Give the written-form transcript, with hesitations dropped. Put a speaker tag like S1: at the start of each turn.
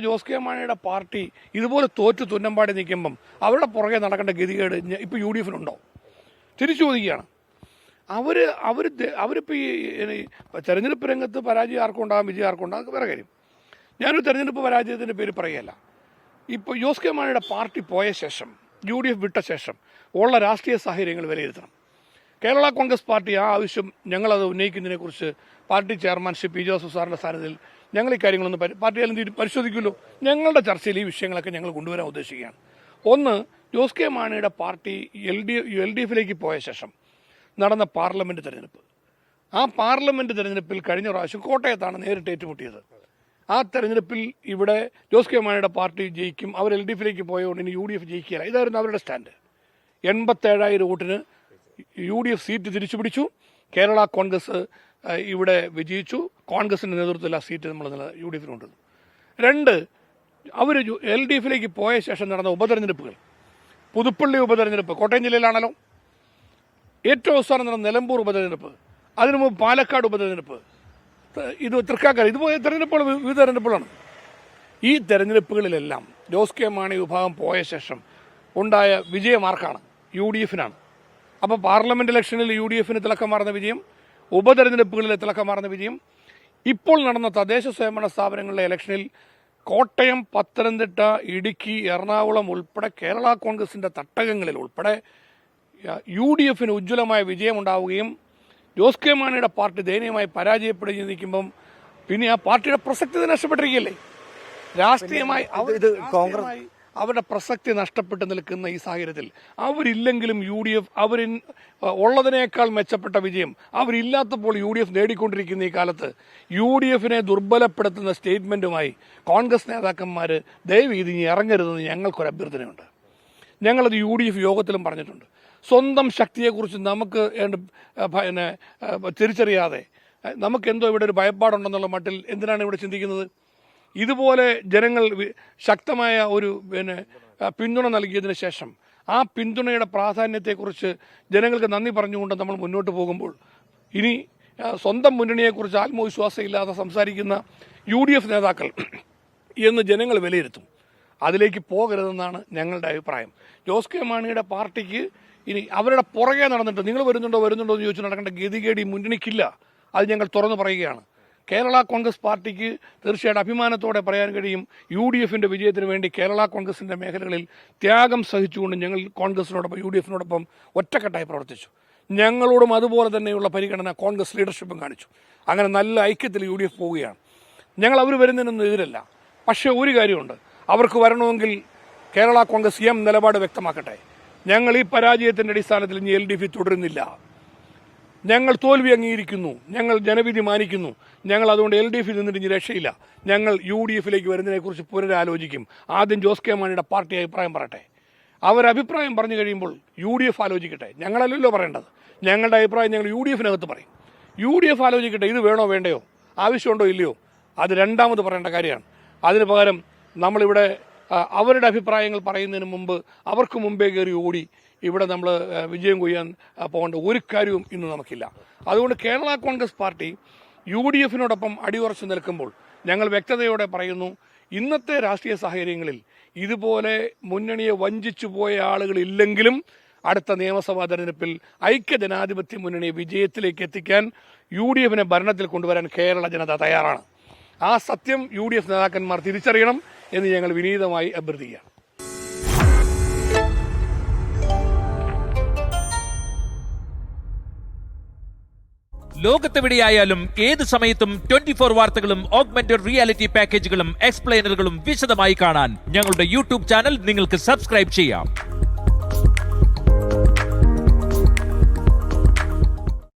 S1: Jose K മാണിയുടെ party ഇതുപോലെ തോറ്റു തുന്നമ്പാടി നിൽക്കുമ്പം അവരുടെ പുറകെ നടക്കേണ്ട ഗതികേട് ഇപ്പോൾ UDF തിരിച്ചു ചോദിക്കുകയാണ്. അവരിപ്പോൾ ഈ തെരഞ്ഞെടുപ്പ് രംഗത്ത് പരാജയം ആർക്കും ഉണ്ടാകും, വിജയം ആർക്കും ഉണ്ടാകും, വേറെ കാര്യം. ഞാനൊരു തെരഞ്ഞെടുപ്പ് പരാജയത്തിൻ്റെ പേര് പറയുകയല്ല. ഇപ്പോൾ ജോസ് കെ മാണിയുടെ പാർട്ടി പോയ ശേഷം, UDF വിട്ട ശേഷം ഉള്ള രാഷ്ട്രീയ സാഹചര്യങ്ങൾ വിലയിരുത്തണം. കേരള കോൺഗ്രസ് പാർട്ടി ആ ആവശ്യം ഞങ്ങളത് ഉന്നയിക്കുന്നതിനെക്കുറിച്ച് party chairman Shri P Joseph സാറിൻ്റെ സാന്നിധ്യത്തിൽ ഞങ്ങൾ ഈ കാര്യങ്ങളൊന്ന് പാർട്ടിയാലും പരിശോധിക്കുമല്ലോ. ഞങ്ങളുടെ ചർച്ചയിൽ ഈ വിഷയങ്ങളൊക്കെ ഞങ്ങൾ കൊണ്ടുവരാൻ ഉദ്ദേശിക്കുകയാണ്. ഒന്ന്, ജോസ് കെ മാണിയുടെ പാർട്ടി LDF പോയ ശേഷം നടന്ന പാർലമെൻറ്റ് തെരഞ്ഞെടുപ്പ്. ആ പാർലമെൻറ്റ് തെരഞ്ഞെടുപ്പിൽ കഴിഞ്ഞ പ്രാവശ്യം കോട്ടയത്താണ് നേരിട്ട് ഏറ്റുമുട്ടിയത്. ആ തെരഞ്ഞെടുപ്പിൽ ഇവിടെ ജോസ് കെ മാണിയുടെ പാർട്ടി ജയിക്കും, അവർ LDF പോയതുകൊണ്ട് ഇനി UDF ജയിക്കുകയില്ല. ഇതായിരുന്നു അവരുടെ സ്റ്റാൻഡ്. 87,000 വോട്ടിന് UDF സീറ്റ് തിരിച്ചു പിടിച്ചു. കേരള കോൺഗ്രസ് ഇവിടെ വിജയിച്ചു. കോൺഗ്രസിൻ്റെ നേതൃത്വത്തിൽ ആ സീറ്റ് നമ്മൾ UDF കൊണ്ടുവന്നു. 2, അവർ LDF പോയ ശേഷം നടന്ന ഉപതെരഞ്ഞെടുപ്പുകൾ, പുതുപ്പള്ളി ഉപതെരഞ്ഞെടുപ്പ് കോട്ടയം ജില്ലയിലാണല്ലോ, ഏറ്റവും അവസാനം നടന്ന നിലമ്പൂർ ഉപതെരഞ്ഞെടുപ്പ്, അതിനു മുമ്പ് പാലക്കാട് ഉപതെരഞ്ഞെടുപ്പ്, ഇത് തൃക്കാക്കര, ഇതുപോലെ തെരഞ്ഞെടുപ്പുകൾ, വിവിധ തെരഞ്ഞെടുപ്പുകളാണ്. ഈ തെരഞ്ഞെടുപ്പുകളിലെല്ലാം ജോസ് കെ മാണി വിഭാഗം പോയ ശേഷം ഉണ്ടായ വിജയമാർക്കാണ് UDF. അപ്പോൾ പാർലമെൻറ്റ് ഇലക്ഷനിൽ UDF തിളക്കം മാറുന്ന വിജയം, ഉപതെരഞ്ഞെടുപ്പുകളിലെ തിളക്കം മാറുന്ന വിജയം, ഇപ്പോൾ നടന്ന തദ്ദേശ സ്വയംഭരണ സ്ഥാപനങ്ങളിലെ ഇലക്ഷനിൽ കോട്ടയം, പത്തനംതിട്ട, ഇടുക്കി, എറണാകുളം ഉൾപ്പെടെ കേരള കോൺഗ്രസിൻ്റെ തട്ടകങ്ങളിൽ ഉൾപ്പെടെ UDF ഉജ്ജ്വലമായ വിജയമുണ്ടാവുകയും ജോസ് കെ മാണിയുടെ പാർട്ടി ദയനീയമായി പരാജയപ്പെടുകയും നിൽക്കുമ്പം പിന്നെ ആ പാർട്ടിയുടെ പ്രസക്തി നഷ്ടപ്പെട്ടിരിക്കുകയല്ലേ. രാഷ്ട്രീയമായി അവരുടെ പ്രസക്തി നഷ്ടപ്പെട്ട് നിൽക്കുന്ന ഈ സാഹചര്യത്തിൽ അവരില്ലെങ്കിലും UDF ഉള്ളതിനേക്കാൾ മെച്ചപ്പെട്ട വിജയം അവരില്ലാത്തപ്പോൾ UDF നേടിക്കൊണ്ടിരിക്കുന്ന ഈ കാലത്ത് UDF ദുർബലപ്പെടുത്തുന്ന സ്റ്റേറ്റ്മെൻറ്റുമായി കോൺഗ്രസ് നേതാക്കന്മാർ ദയവ് ഇത് ഇനി ഇറങ്ങരുതെന്ന് ഞങ്ങൾക്കൊരു അഭ്യർത്ഥനയുണ്ട്. ഞങ്ങളത് UDF യോഗത്തിലും പറഞ്ഞിട്ടുണ്ട്. സ്വന്തം ശക്തിയെക്കുറിച്ച് നമുക്ക് തിരിച്ചറിയാതെ നമുക്കെന്തോ ഇവിടെ ഒരു ഭയപ്പാടുണ്ടെന്നുള്ള മട്ടിൽ എന്തിനാണ് ഇവിടെ ചിന്തിക്കുന്നത്? ഇതുപോലെ ജനങ്ങൾ ശക്തമായ ഒരു പിന്തുണ നൽകിയതിന് ശേഷം ആ പിന്തുണയുടെ പ്രാധാന്യത്തെക്കുറിച്ച് ജനങ്ങൾക്ക് നന്ദി പറഞ്ഞുകൊണ്ട് നമ്മൾ മുന്നോട്ട് പോകുമ്പോൾ ഇനി സ്വന്തം മുന്നണിയെക്കുറിച്ച് ആത്മവിശ്വാസം ഇല്ലാതെ സംസാരിക്കുന്ന UDF നേതാക്കൾ എന്ന് ജനങ്ങൾ വിലയിരുത്തും. അതിലേക്ക് പോകരുതെന്നാണ് ഞങ്ങളുടെ അഭിപ്രായം. ജോസ് കെ മാണിയുടെ പാർട്ടിക്ക് ഇനി അവരുടെ പുറകെ നടന്നിട്ട് നിങ്ങൾ വരുന്നുണ്ടോ എന്ന് ചോദിച്ചു നടക്കേണ്ട ഗതികേട് ഈ മുന്നണിക്കില്ല. അത് ഞങ്ങൾ തുറന്നു പറയുകയാണ്. കേരള കോൺഗ്രസ് പാർട്ടിക്ക് തീർച്ചയായിട്ടും അഭിമാനത്തോടെ പറയാൻ കഴിയും, UDF വിജയത്തിന് വേണ്ടി കേരള കോൺഗ്രസിൻ്റെ മേഖലകളിൽ ത്യാഗം സഹിച്ചുകൊണ്ട് ഞങ്ങൾ കോൺഗ്രസിനോടൊപ്പം UDF ഒറ്റക്കെട്ടായി പ്രവർത്തിച്ചു. ഞങ്ങളോടും അതുപോലെ തന്നെയുള്ള പരിഗണന കോൺഗ്രസ് ലീഡർഷിപ്പും കാണിച്ചു. അങ്ങനെ നല്ല ഐക്യത്തിൽ UDF പോവുകയാണ്. ഞങ്ങൾ അവർ വരുന്നതിനൊന്നും എതിരല്ല. പക്ഷേ ഒരു കാര്യമുണ്ട്, അവർക്ക് വരണമെങ്കിൽ കേരള കോൺഗ്രസ് നിലപാട് വ്യക്തമാക്കട്ടെ. ഞങ്ങൾ ഈ പരാജയത്തിൻ്റെ അടിസ്ഥാനത്തിൽ ഇനി LDF തുടരുന്നില്ല. ഞങ്ങൾ തോൽവി അംഗീകരിക്കുന്നു, ഞങ്ങൾ ജനവിധി മാനിക്കുന്നു, ഞങ്ങൾ അതുകൊണ്ട് LDF നിന്നിട്ട് ഇനി രക്ഷയില്ല, ഞങ്ങൾ UDF വരുന്നതിനെക്കുറിച്ച് പുനരാലോചിക്കും. ആദ്യം ജോസ് കെ മാണിയുടെ പാർട്ടി അഭിപ്രായം പറയട്ടെ. അവരഭിപ്രായം പറഞ്ഞു കഴിയുമ്പോൾ UDF ആലോചിക്കട്ടെ. ഞങ്ങളല്ലല്ലോ പറയേണ്ടത്. ഞങ്ങളുടെ അഭിപ്രായം ഞങ്ങൾ UDF പറയും. UDF ആലോചിക്കട്ടെ, ഇത് വേണോ വേണ്ടയോ, ആവശ്യമുണ്ടോ ഇല്ലയോ, അത് രണ്ടാമത് പറയേണ്ട കാര്യമാണ്. അതിന് പകരം നമ്മളിവിടെ അവരുടെ അഭിപ്രായങ്ങൾ പറയുന്നതിന് മുമ്പ് അവർക്ക് മുമ്പേ കയറി ഓടി ഇവിടെ നമ്മൾ വിജയം കൊയ്യാൻ പോകേണ്ട ഒരു കാര്യവും ഇന്ന് നമുക്കില്ല. അതുകൊണ്ട് കേരള കോൺഗ്രസ് പാർട്ടി UDF അടിയുറച്ചു നിൽക്കുമ്പോൾ ഞങ്ങൾ വ്യക്തതയോടെ പറയുന്നു, ഇന്നത്തെ രാഷ്ട്രീയ സാഹചര്യങ്ങളിൽ ഇതുപോലെ മുന്നണിയെ വഞ്ചിച്ചു പോയ ആളുകളില്ലെങ്കിലും അടുത്ത നിയമസഭാ തെരഞ്ഞെടുപ്പിൽ ഐക്യജനാധിപത്യ മുന്നണിയെ വിജയത്തിലേക്ക് എത്തിക്കാൻ UDF ഭരണത്തിൽ കൊണ്ടുവരാൻ കേരള ജനത തയ്യാറാണ്. ആ സത്യം UDF നേതാക്കന്മാർ തിരിച്ചറിയണം എന്ന് ഞങ്ങൾ വിനീതമായി അഭ്യർത്ഥിക്കുകയാണ്.
S2: ലോകത്തെവിടെയായാലും ഏത് സമയത്തും 24 വാർത്തകളും ഓഗ്മെന്റഡ് റിയാലിറ്റി പാക്കേജുകളും എക്സ്പ്ലെയിനറുകളും വിശദമായി കാണാൻ ഞങ്ങളുടെ YouTube ചാനൽ നിങ്ങൾക്ക് സബ്സ്ക്രൈബ് ചെയ്യാം.